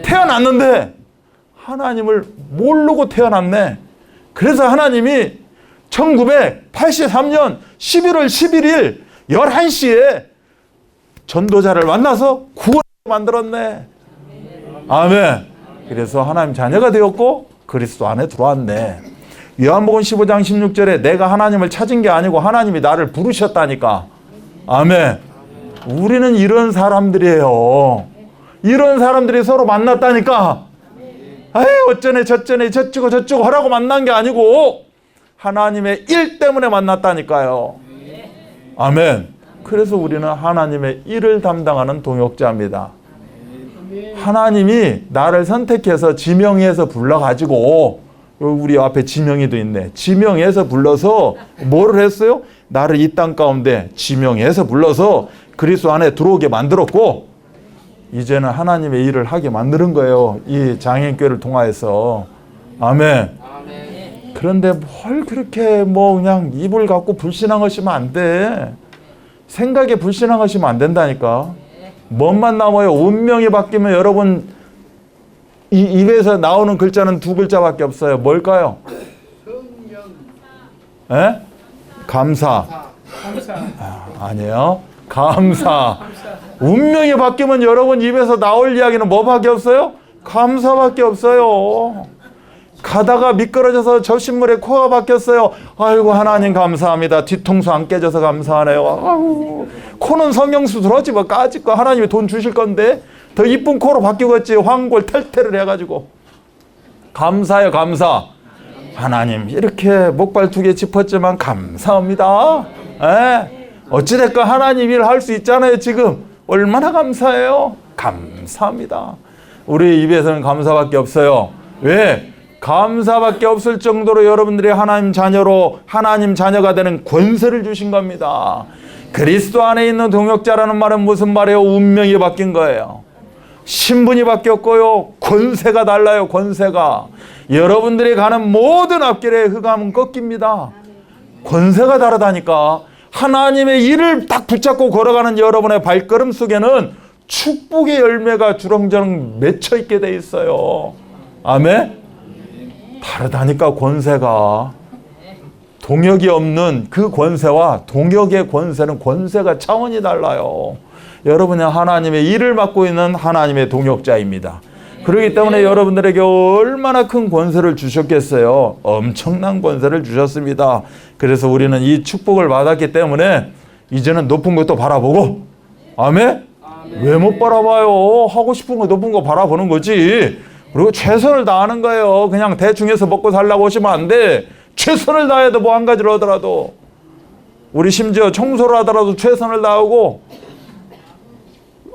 태어났는데 하나님을 모르고 태어났네. 그래서 하나님이 1983년 11월 11일 11시에 전도자를 만나서 구원을 만들었네. 아멘. 그래서 하나님 자녀가 되었고 그리스도 안에 들어왔네. 요한복음 15장 16절에 내가 하나님을 찾은 게 아니고 하나님이 나를 부르셨다니까. 아멘. 우리는 이런 사람들이에요. 이런 사람들이 서로 만났다니까. 아이 어쩌네 저쩌네 저쩌고 하라고 만난 게 아니고 하나님의 일 때문에 만났다니까요. 아멘. 그래서 우리는 하나님의 일을 담당하는 동역자입니다. 하나님이 나를 선택해서 지명해서 불러가지고, 우리 앞에 지명이도 있네. 지명해서 불러서 뭐를 했어요? 나를 이 땅 가운데 지명해서 불러서 그리스도 안에 들어오게 만들었고, 이제는 하나님의 일을 하게 만드는 거예요. 이 장애인교회를 통하여서. 아멘. 그런데 뭘 그렇게 그냥 입을 갖고 불신앙하시면 안 돼. 생각에 불신앙하시면 안 된다니까. 뭔만 남아요? 운명이 바뀌면 여러분 이 입에서 나오는 글자는 두 글자밖에 없어요. 뭘까요? 에? 감사. 아니에요. 감사. 운명이 바뀌면 여러분 입에서 나올 이야기는 뭐밖에 없어요? 감사밖에 없어요. 가다가 미끄러져서 접신물에 코가 박혔어요. 아이고 하나님 감사합니다. 뒤통수 안 깨져서 감사하네요. 아이고, 코는 성형수술하지 까짓 거 하나님이 돈 주실 건데 더 이쁜 코로 바뀌겠지. 황골 탈퇴를 해가지고. 감사해요. 감사. 하나님 이렇게 목발 2개 짚었지만 감사합니다. 어찌됐건 하나님 일 할 수 있잖아요. 지금 얼마나 감사해요. 감사합니다. 우리 입에서는 감사밖에 없어요. 왜? 감사밖에 없을 정도로 여러분들이 하나님 자녀로 하나님 자녀가 되는 권세를 주신 겁니다. 그리스도 안에 있는 동역자라는 말은 무슨 말이에요? 운명이 바뀐 거예요. 신분이 바뀌었고요. 권세가 달라요. 권세가. 여러분들이 가는 모든 앞길에 흑암은 꺾입니다. 권세가 다르다니까. 하나님의 일을 딱 붙잡고 걸어가는 여러분의 발걸음 속에는 축복의 열매가 주렁주렁 맺혀 있게 돼 있어요. 아멘. 다르다니까. 권세가. 동역이 없는 그 권세와 동역의 권세는 권세가 차원이 달라요. 여러분은 하나님의 일을 맡고 있는 하나님의 동역자입니다. 그렇기 때문에 여러분들에게 얼마나 큰 권세를 주셨겠어요. 엄청난 권세를 주셨습니다. 그래서 우리는 이 축복을 받았기 때문에 이제는 높은 것도 바라보고. 아멘? 왜 못 바라봐요? 하고 싶은 거 높은 거 바라보는 거지. 그리고 최선을 다하는 거예요. 그냥 대충 해서 먹고 살라고 하시면 안 돼. 최선을 다해도 뭐 한 가지를 하더라도. 우리 심지어 청소를 하더라도 최선을 다하고.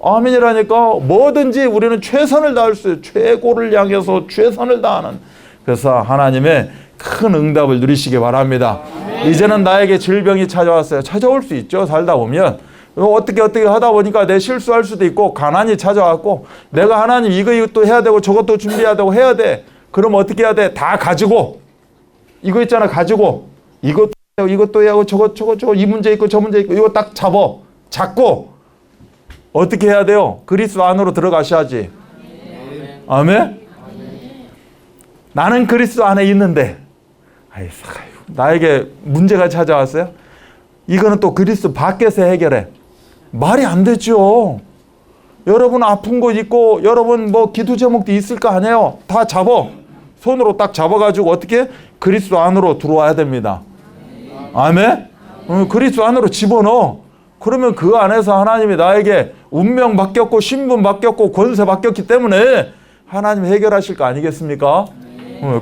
아멘이라니까. 뭐든지 우리는 최선을 다할 수 있어요. 최고를 향해서 최선을 다하는. 그래서 하나님의 큰 응답을 누리시기 바랍니다. 이제는 나에게 질병이 찾아왔어요. 찾아올 수 있죠. 살다 보면. 어떻게 하다 보니까 내 실수할 수도 있고 가난이 찾아왔고 내가 하나님 이것도 해야 되고 저것도 준비해야 되고 해야 돼. 그럼 어떻게 해야 돼? 다 가지고 이거 있잖아. 가지고 이것도 해야 하고 저거 이 문제 있고 저 문제 있고 이거 딱 잡고 어떻게 해야 돼요? 그리스도 안으로 들어가셔야지. 아멘? 나는 그리스도 안에 있는데 나에게 문제가 찾아왔어요? 이거는 또 그리스도 밖에서 해결해. 말이 안 되죠. 여러분 아픈 거 있고 여러분 뭐 기도 제목도 있을 거 아니에요. 다 잡어. 손으로 딱 잡아가지고 어떻게? 그리스도 안으로 들어와야 됩니다. 아멘? 그리스도 안으로 집어넣어. 그러면 그 안에서 하나님이 나에게 운명 바뀌었고 신분 바뀌었고 권세 바뀌었기 때문에 하나님 해결하실 거 아니겠습니까?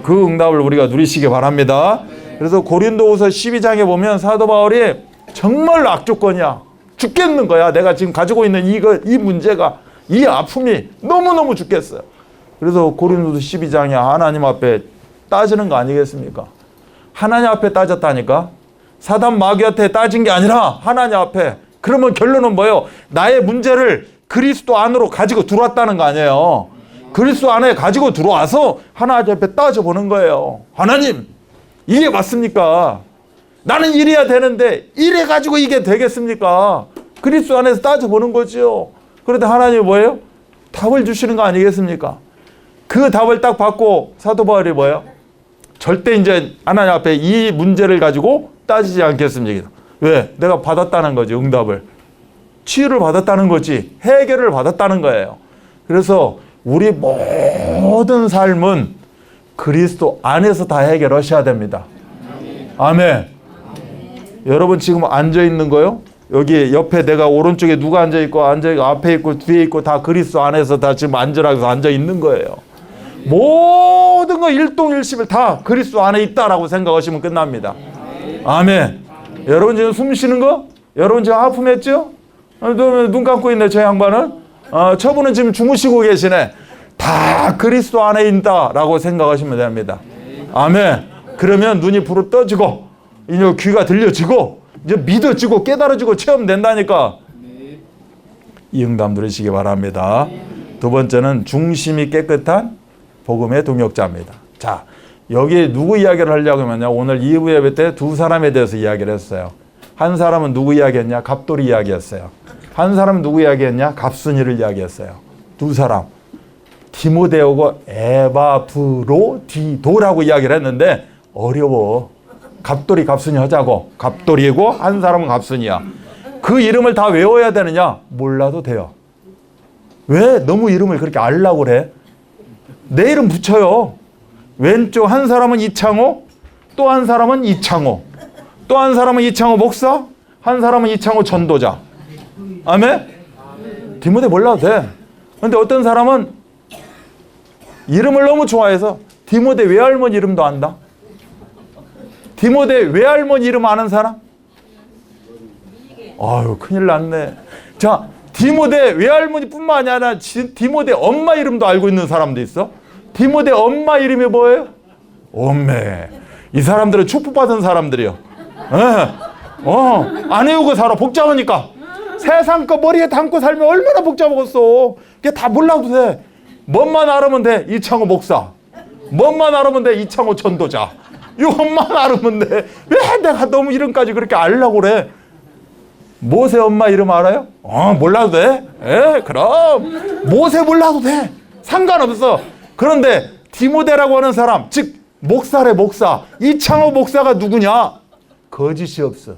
그 응답을 우리가 누리시기 바랍니다. 그래서 고린도후서 12장에 보면 사도 바울이 정말 악조건이야. 죽겠는 거야. 내가 지금 가지고 있는 이 문제가, 이 아픔이 너무너무 죽겠어요. 그래서 고린도서 12장이 하나님 앞에 따지는 거 아니겠습니까? 하나님 앞에 따졌다니까. 사단 마귀한테 따진 게 아니라 하나님 앞에 그러면 결론은 뭐예요? 나의 문제를 그리스도 안으로 가지고 들어왔다는 거 아니에요. 그리스도 안에 가지고 들어와서 하나님 앞에 따져보는 거예요. 하나님, 이게 맞습니까? 나는 이래야 되는데 이래 가지고 이게 되겠습니까? 그리스도 안에서 따져보는 거죠. 그런데 하나님이 뭐예요? 답을 주시는 거 아니겠습니까? 그 답을 딱 받고 사도 바울이 뭐예요? 절대 이제 하나님 앞에 이 문제를 가지고 따지지 않겠습니다. 왜? 내가 받았다는 거지, 응답을. 치유를 받았다는 거지, 해결을 받았다는 거예요. 그래서 우리 모든 삶은 그리스도 안에서 다 해결하셔야 됩니다. 아멘. 여러분 지금 앉아 있는 거요? 여기 옆에 내가 오른쪽에 누가 앉아 있고 앞에 있고 뒤에 있고 다 그리스도 안에서 다 지금 앉으라고 해서 앉아 있는 거예요. 모든 거 일동일심을 다 그리스도 안에 있다라고 생각하시면 끝납니다. 아멘. 여러분 지금 숨 쉬는 거? 여러분 지금 아픔했죠? 눈 감고 있네, 저 양반은. 저분은 지금 주무시고 계시네. 다 그리스도 안에 있다라고 생각하시면 됩니다. 아멘. 그러면 눈이 부르 떠지고 이제 귀가 들려지고 이제 믿어지고 깨달아지고 체험된다니까. 이 응답 누리시기 바랍니다. 두 번째는 중심이 깨끗한 복음의 동역자입니다. 자, 여기 누구 이야기를 하려고 하면요, 오늘 2부 예배 때 두 사람에 대해서 이야기를 했어요. 한 사람은 누구 이야기했냐? 갑돌이 이야기했어요. 한 사람은 누구 이야기했냐? 갑순이를 이야기했어요. 두 사람, 디모데오고 에바브로디도라고 이야기를 했는데 어려워. 갑돌이 갑순이 하자고. 갑돌이고 한 사람은 갑순이야. 그 이름을 다 외워야 되느냐? 몰라도 돼요. 왜 너무 이름을 그렇게 알라고 그래? 내 이름 붙여요. 왼쪽 한 사람은 이창호, 또 한 사람은 이창호, 또 한 사람은 이창호 목사, 한 사람은 이창호 전도자. 아멘? 디모데 몰라도 돼. 근데 어떤 사람은 이름을 너무 좋아해서 디모데 외할머니 이름도 안다. 디모데 외할머니 이름 아는 사람? 아유, 큰일 났네. 자, 디모데 외할머니뿐만 아니라 디모데 엄마 이름도 알고 있는 사람도 있어. 디모데 엄마 이름이 뭐예요? 엄매. 이 사람들은 축복받은 사람들이요. 안 외우고 살아. 복잡하니까. 세상 거 머리에 담고 살면 얼마나 복잡하겠어. 그게 다 몰라도 돼. 뭔만 알으면 돼. 이창호 목사. 뭔만 알으면 돼. 이창호 전도자. 이것만 알으면 돼. 왜 내가 너무 이름까지 그렇게 알려고 그래? 모세 엄마 이름 알아요? 몰라도 돼. 그럼 모세 몰라도 돼. 상관없어. 그런데 디모데라고 하는 사람, 즉 목사래, 목사. 이창호 목사가 누구냐? 거짓이 없어.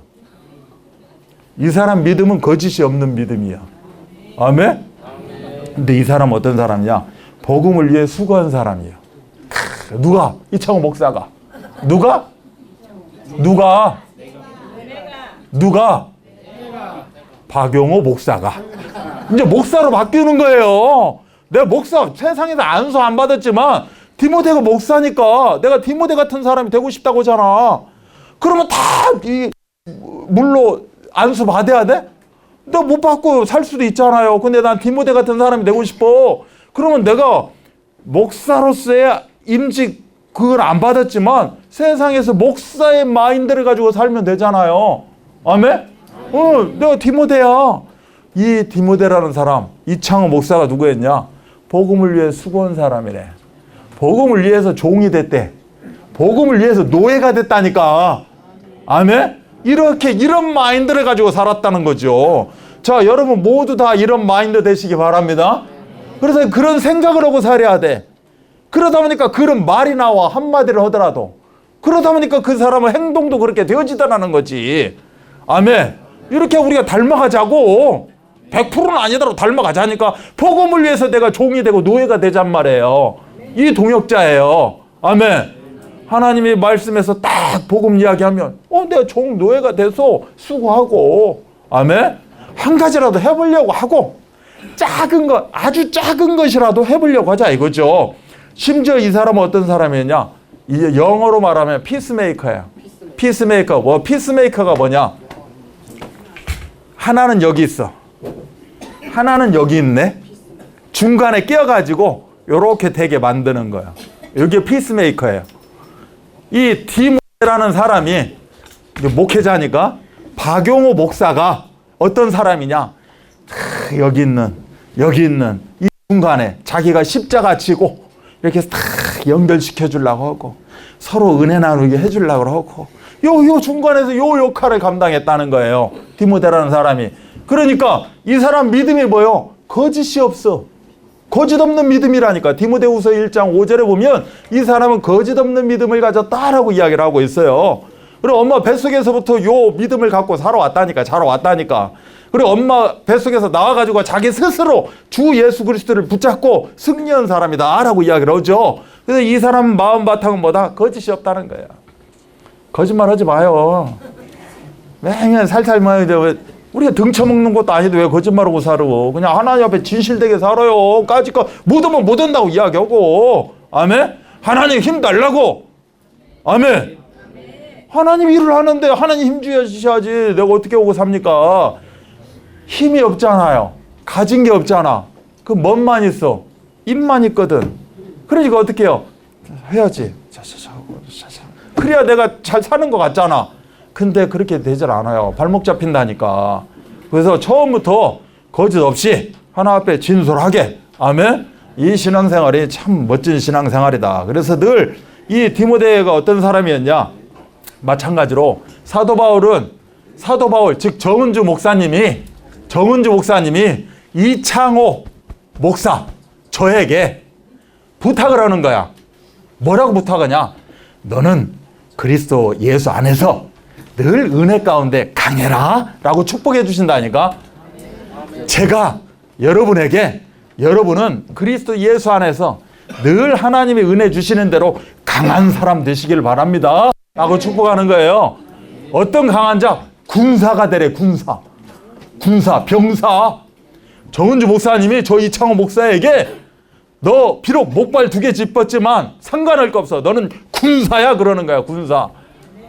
이 사람 믿음은 거짓이 없는 믿음이야. 아멘? 근데 이 사람 어떤 사람이냐? 복음을 위해 수고한 사람이에요. 누가? 이창호 목사가. 누가? 박용호 목사가. 이제 목사로 바뀌는 거예요. 내가 목사, 세상에서 안수 안 받았지만 디모데가 목사니까 내가 디모데 같은 사람이 되고 싶다고 하잖아. 그러면 다 물로 안수 받아야 돼? 너 못 받고 살 수도 있잖아요. 근데 난 디모데 같은 사람이 되고 싶어. 그러면 내가 목사로서의 임직 그걸 안 받았지만 세상에서 목사의 마인드를 가지고 살면 되잖아요. 아멘? 내가 디모데야. 이 디모데라는 사람, 이창호 목사가 누구였냐? 복음을 위해 수고한 사람이래. 복음을 위해서 종이 됐대. 복음을 위해서 노예가 됐다니까. 아멘? 이런 마인드를 가지고 살았다는 거죠. 자, 여러분 모두 다 이런 마인드 되시기 바랍니다. 그래서 그런 생각을 하고 살아야 돼. 그러다 보니까 그런 말이 나와, 한마디를 하더라도. 그러다 보니까 그 사람의 행동도 그렇게 되어지더라는 거지. 아멘. 이렇게 우리가 닮아가자고. 100%는 아니더라도 닮아가자니까 복음을 위해서 내가 종이 되고 노예가 되잔 말이에요. 이 동역자예요. 아멘. 하나님의 말씀에서 딱 복음 이야기하면 내가 종 노예가 돼서 수고하고, 아멘. 한 가지라도 해보려고 하고, 작은 것, 아주 작은 것이라도 해보려고 하자 이거죠. 심지어 이 사람은 어떤 사람이냐? 이제 영어로 말하면 피스메이커야. 피스메이커. 피스메이커가 뭐냐? 하나는 여기 있어. 하나는 여기 있네. 중간에 끼어가지고 요렇게 되게 만드는 거야. 이게 피스메이커예요. 이 디모데라는 사람이 목회자니까 박용호 목사가 어떤 사람이냐? 여기 있는 이 중간에 자기가 십자가 지고 이렇게 딱 연결시켜 주려고 하고 서로 은혜 나누게 해 주려고 하고 요 중간에서 요 역할을 감당했다는 거예요. 디모데라는 사람이. 그러니까 이 사람 믿음이 뭐요? 거짓이 없어. 거짓 없는 믿음이라니까. 디모데후서 1장 5절에 보면 이 사람은 거짓 없는 믿음을 가졌다라고 이야기를 하고 있어요. 그리고 엄마 뱃속에서부터 요 믿음을 갖고 자라왔다니까. 그리고 엄마 뱃속에서 나와가지고 자기 스스로 주 예수 그리스도를 붙잡고 승리한 사람이다 라고 이야기를 하죠. 그래서 이 사람 마음 바탕은 뭐다? 거짓이 없다는 거야. 거짓말 하지 마요. 맨날 살살 우리가 등쳐먹는 것도 아닌데 왜 거짓말하고 살아? 그냥 하나님 앞에 진실되게 살아요. 까짓거 묻으면 못 온다고 이야기하고. 아멘? 하나님 힘 달라고. 아멘? 하나님 일을 하는데 하나님 힘 주셔야지 내가 어떻게 오고 삽니까? 힘이 없잖아요. 가진 게 없잖아. 그 멋만 있어. 입만 있거든. 그러니까 어떻게 해요? 해야지. 그래야 내가 잘 사는 것 같잖아. 근데 그렇게 되질 않아요. 발목 잡힌다니까. 그래서 처음부터 거짓 없이 하나 앞에 진솔하게. 아멘? 이 신앙생활이 참 멋진 신앙생활이다. 그래서 늘 이 디모데가 어떤 사람이었냐? 마찬가지로 사도 바울 즉 정은주 목사님이 이창호 목사 저에게 부탁을 하는 거야. 뭐라고 부탁하냐? 너는 그리스도 예수 안에서 늘 은혜 가운데 강해라 라고 축복해 주신다니까. 제가 여러분은 그리스도 예수 안에서 늘 하나님이 은혜 주시는 대로 강한 사람 되시길 바랍니다 라고 축복하는 거예요. 어떤 강한 자? 군사가 되래. 군사, 병사. 정은주 목사님이 저 이창호 목사에게 너 비록 목발 2개 짚었지만 상관할 거 없어. 너는 군사야 그러는 거야. 군사.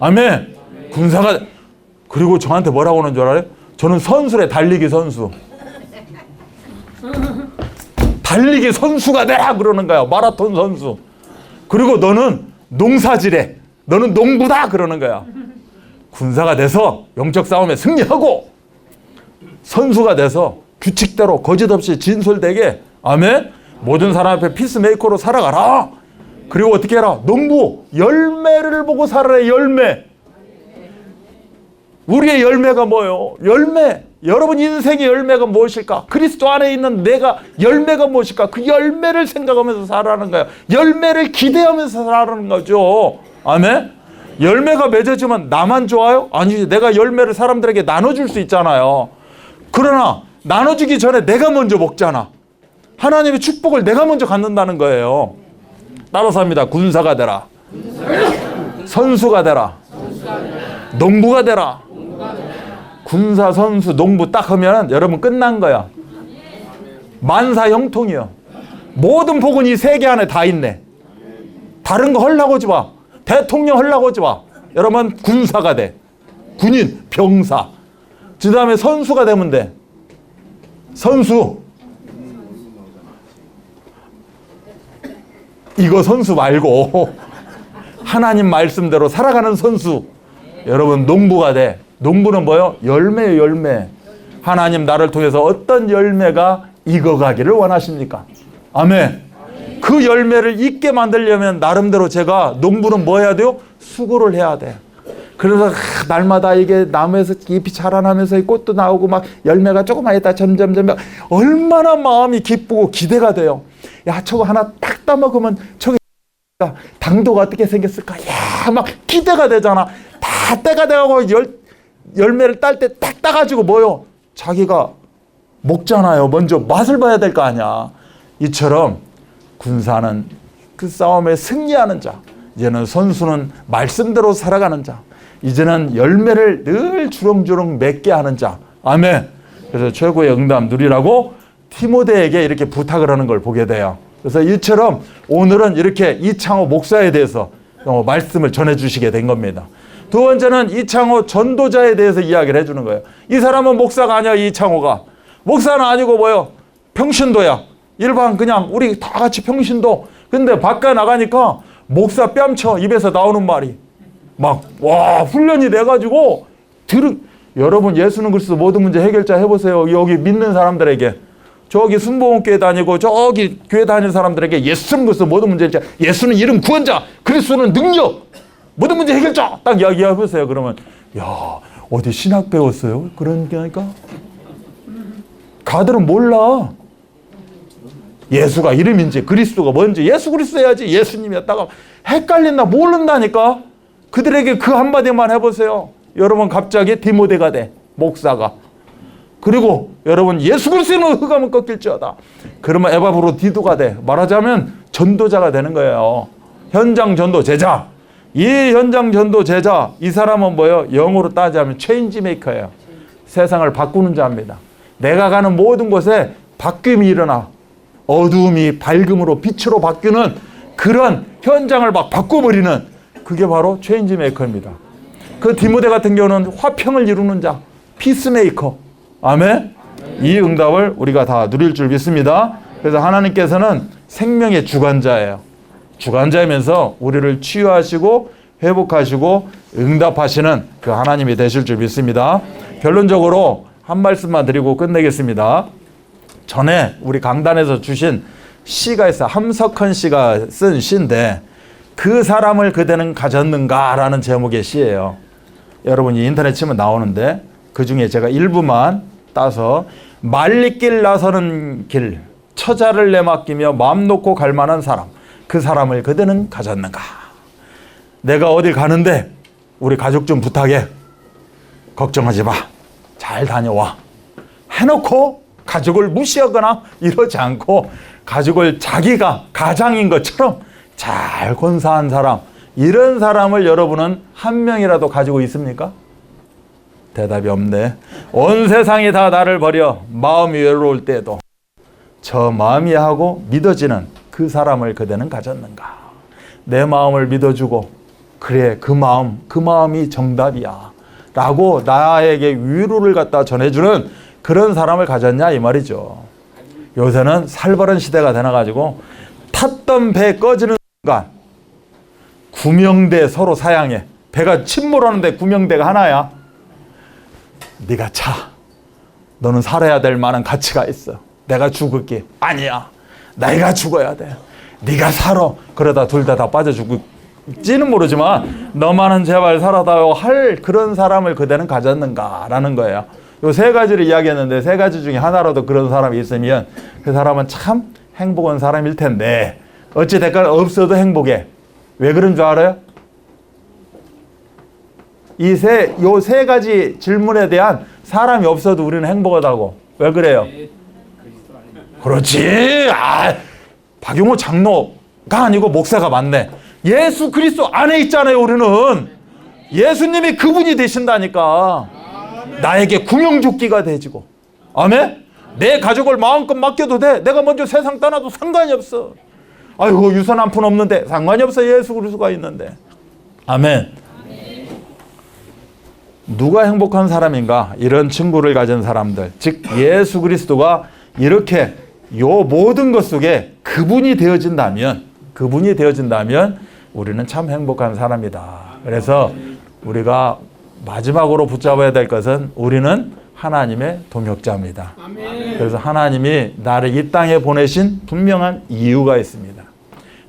아멘. 군사가. 그리고 저한테 뭐라고 하는 줄 알아요? 저는 선수래. 달리기 선수. 달리기 선수가 되라 그러는 거야. 마라톤 선수. 그리고 너는 농사지래. 너는 농부다 그러는 거야. 군사가 돼서 영적 싸움에 승리하고 선수가 돼서 규칙대로 거짓 없이 진솔되게. 아멘. 모든 사람 앞에 피스메이커로 살아가라. 그리고 어떻게 해라? 농부 열매를 보고 살아라. 열매. 우리의 열매가 뭐예요? 열매. 여러분 인생의 열매가 무엇일까? 그리스도 안에 있는 내가 열매가 무엇일까? 그 열매를 생각하면서 살아가는 거예요. 열매를 기대하면서 살아가는 거죠. 아멘. 열매가 맺어지면 나만 좋아요? 아니지. 내가 열매를 사람들에게 나눠줄 수 있잖아요. 그러나 나눠주기 전에 내가 먼저 먹잖아. 하나님의 축복을 내가 먼저 갖는다는 거예요. 따라서 합니다. 군사가 되라. 선수가 되라. 농부가 되라. 군사, 선수, 농부 딱 하면 여러분 끝난 거야. 만사형통이요. 모든 복은 이 세 개 안에 다 있네. 다른 거 하려고 하지 마. 대통령 하려고 하지 마. 여러분 군사가 돼. 군인, 병사. 그 다음에 선수가 되면 돼. 선수. 이거 선수 말고 하나님 말씀대로 살아가는 선수. 여러분 농부가 돼. 농부는 뭐요? 열매예요. 열매. 하나님 나를 통해서 어떤 열매가 익어가기를 원하십니까? 아멘. 그 열매를 익게 만들려면 나름대로 제가 농부는 뭐 해야 돼요? 수고를 해야 돼. 그래서 날마다 이게 나무에서 잎이 자라나면서 꽃도 나오고 막 열매가 조금만 있다 점점 얼마나 마음이 기쁘고 기대가 돼요. 야 저거 하나 딱 따먹으면 저게 당도가 어떻게 생겼을까? 야 막 기대가 되잖아. 다 때가 돼가고 열매를 딸 때 딱 따가지고 뭐요? 자기가 먹잖아요. 먼저 맛을 봐야 될 거 아니야. 이처럼 군사는 그 싸움에 승리하는 자. 이제는 선수는 말씀대로 살아가는 자. 이제는 열매를 늘 주렁주렁 맺게 하는 자. 아멘. 그래서 최고의 응답 누리라고 디모데에게 이렇게 부탁을 하는 걸 보게 돼요. 그래서 이처럼 오늘은 이렇게 이창호 목사에 대해서 말씀을 전해주시게 된 겁니다. 두 번째는 이창호 전도자에 대해서 이야기를 해주는 거예요. 이 사람은 목사가 아니야. 이창호가 목사는 아니고 뭐요? 평신도야. 일반 그냥 우리 다 같이 평신도. 근데 밖에 나가니까 목사 뺨쳐. 입에서 나오는 말이 막 와 훈련이 돼가지고 여러분 예수는 그리스도 모든 문제 해결자 해보세요. 여기 믿는 사람들에게, 저기 순복음교회 다니고 저기 교회 다니는 사람들에게 예수는 그리스도 모든 문제 해결자, 예수는 이름 구원자, 그리스도는 능력, 모든 문제 해결자 딱 이야기해보세요. 그러면 야, 어디 신학 배웠어요? 그런 게 아니까 가들은 몰라. 예수가 이름인지 그리스도가 뭔지, 예수 그리스도 해야지 예수님이었다가 헷갈린다, 모른다니까. 그들에게 그 한마디만 해보세요. 여러분 갑자기 디모데가 돼, 목사가. 그리고 여러분 예수 그리스도는 흑암은 꺾일지어다. 그러면 에바브로디도가 돼. 말하자면 전도자가 되는 거예요. 현장 전도 제자. 이 현장 전도 제자, 이 사람은 뭐예요? 영어로 따지면 체인지 메이커예요. 세상을 바꾸는 자입니다. 내가 가는 모든 곳에 바뀜이 일어나. 어두움이 밝음으로 빛으로 바뀌는 그런 현장을 막 바꿔버리는, 그게 바로 체인지 메이커입니다. 그 디모데 같은 경우는 화평을 이루는 자, 피스메이커. 아멘. 이 응답을 우리가 다 누릴 줄 믿습니다. 그래서 하나님께서는 생명의 주관자예요. 주관자이면서 우리를 치유하시고 회복하시고 응답하시는 그 하나님이 되실 줄 믿습니다. 결론적으로 한 말씀만 드리고 끝내겠습니다. 전에 우리 강단에서 주신 시가 있어요. 함석헌 씨가 쓴 시인데, 그 사람을 그대는 가졌는가 라는 제목의 시예요. 여러분이 인터넷 치면 나오는데, 그 중에 제가 일부만 따서, 말리길 나서는 길, 처자를 내맡기며 마음 놓고 갈 만한 사람, 그 사람을 그대는 가졌는가. 내가 어딜 가는데 우리 가족 좀 부탁해, 걱정하지 마, 잘 다녀와 해놓고 가족을 무시하거나 이러지 않고, 가족을 자기가 가장인 것처럼 잘 권사한 사람, 이런 사람을 여러분은 한 명이라도 가지고 있습니까? 대답이 없네. 온 세상이 다 나를 버려 마음이 외로울 때도 저 마음이 하고 믿어지는 그 사람을 그대는 가졌는가. 내 마음을 믿어주고, 그래 그 마음이 정답이야 라고 나에게 위로를 갖다 전해주는 그런 사람을 가졌냐 이 말이죠. 요새는 살벌한 시대가 되나가지고 탔던 배 꺼지는 순간 구명대 서로 사양해. 배가 침몰하는데 구명대가 하나야. 네가 차, 너는 살아야 될 만한 가치가 있어, 내가 죽을게. 아니야, 내가 죽어야 돼, 네가 살아. 그러다 둘 다 빠져 죽을지는 모르지만 너만은 제발 살아다오 할 그런 사람을 그대는 가졌는가 라는 거예요. 요 세 가지를 이야기했는데, 세 가지 중에 하나라도 그런 사람이 있으면 그 사람은 참 행복한 사람일 텐데, 어찌 됐건 없어도 행복해. 왜 그런 줄 알아요? 요 세 가지 질문에 대한 사람이 없어도 우리는 행복하다고. 왜 그래요? 그렇지. 박용호 장로가 아니고 목사가 맞네. 예수 그리스도 안에 있잖아요. 우리는 예수님이 그분이 되신다니까. 나에게 구명조끼가 되지고, 아멘. 내 가족을 마음껏 맡겨도 돼. 내가 먼저 세상 떠나도 상관이 없어. 아이고 유선 한 푼 없는데 상관이 없어. 예수 그리스도가 있는데. 아멘. 누가 행복한 사람인가? 이런 친구를 가진 사람들, 즉 예수 그리스도가 이렇게 요 모든 것 속에 그분이 되어진다면 우리는 참 행복한 사람이다. 그래서 우리가 마지막으로 붙잡아야 될 것은, 우리는 하나님의 동역자입니다. 그래서 하나님이 나를 이 땅에 보내신 분명한 이유가 있습니다.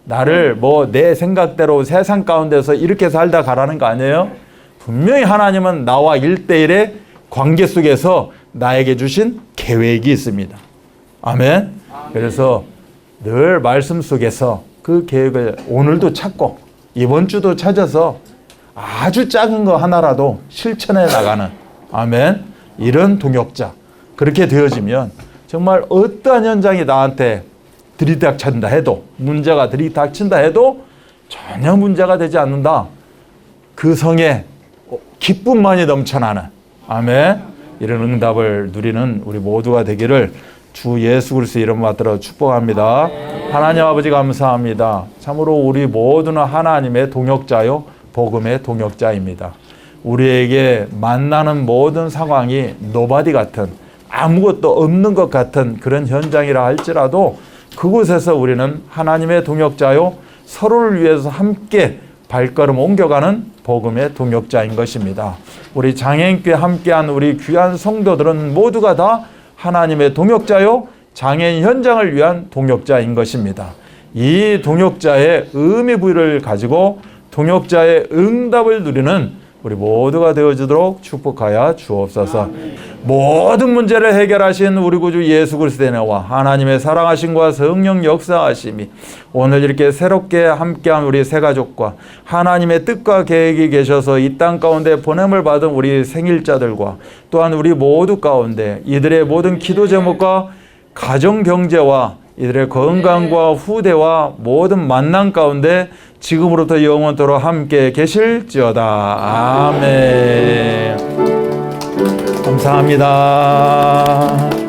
나를 내 생각대로 세상 가운데서 이렇게 살다 가라는 거 아니에요. 분명히 하나님은 나와 1대1의 관계 속에서 나에게 주신 계획이 있습니다. 아멘. 그래서 늘 말씀 속에서 그 계획을 오늘도 찾고 이번 주도 찾아서 아주 작은 거 하나라도 실천해 나가는, 아멘, 이런 동역자. 그렇게 되어지면 정말 어떠한 현장이 나한테 들이닥친다 해도, 문제가 들이닥친다 해도 전혀 문제가 되지 않는다. 그 성에 기쁨만이 넘쳐나는, 아멘, 이런 응답을 누리는 우리 모두가 되기를 주 예수 그리스도의 이름 받들어 축복합니다. 하나님 아버지 감사합니다. 참으로 우리 모두는 하나님의 동역자요 복음의 동역자입니다. 우리에게 만나는 모든 상황이 노바디 같은, 아무것도 없는 것 같은 그런 현장이라 할지라도 그곳에서 우리는 하나님의 동역자요 서로를 위해서 함께 발걸음 옮겨가는 복음의 동역자인 것입니다. 우리 장애인교회 함께한 우리 귀한 성도들은 모두가 다 하나님의 동역자요, 장애인 현장을 위한 동역자인 것입니다. 이 동역자의 의미 부여를 가지고 동역자의 응답을 누리는 우리 모두가 되어주도록 축복하여 주옵소서. 모든 문제를 해결하신 우리 구주 예수 그리스도의 은혜와 하나님의 사랑하심과 성령 역사하심이 오늘 이렇게 새롭게 함께한 우리 새가족과 하나님의 뜻과 계획이 계셔서 이 땅 가운데 보냄을 받은 우리 생일자들과 또한 우리 모두 가운데 이들의 모든 기도 제목과 가정 경제와 이들의 건강과 후대와 모든 만남 가운데 지금으로부터 영원토록 함께 계실지어다. 아멘. 감사합니다.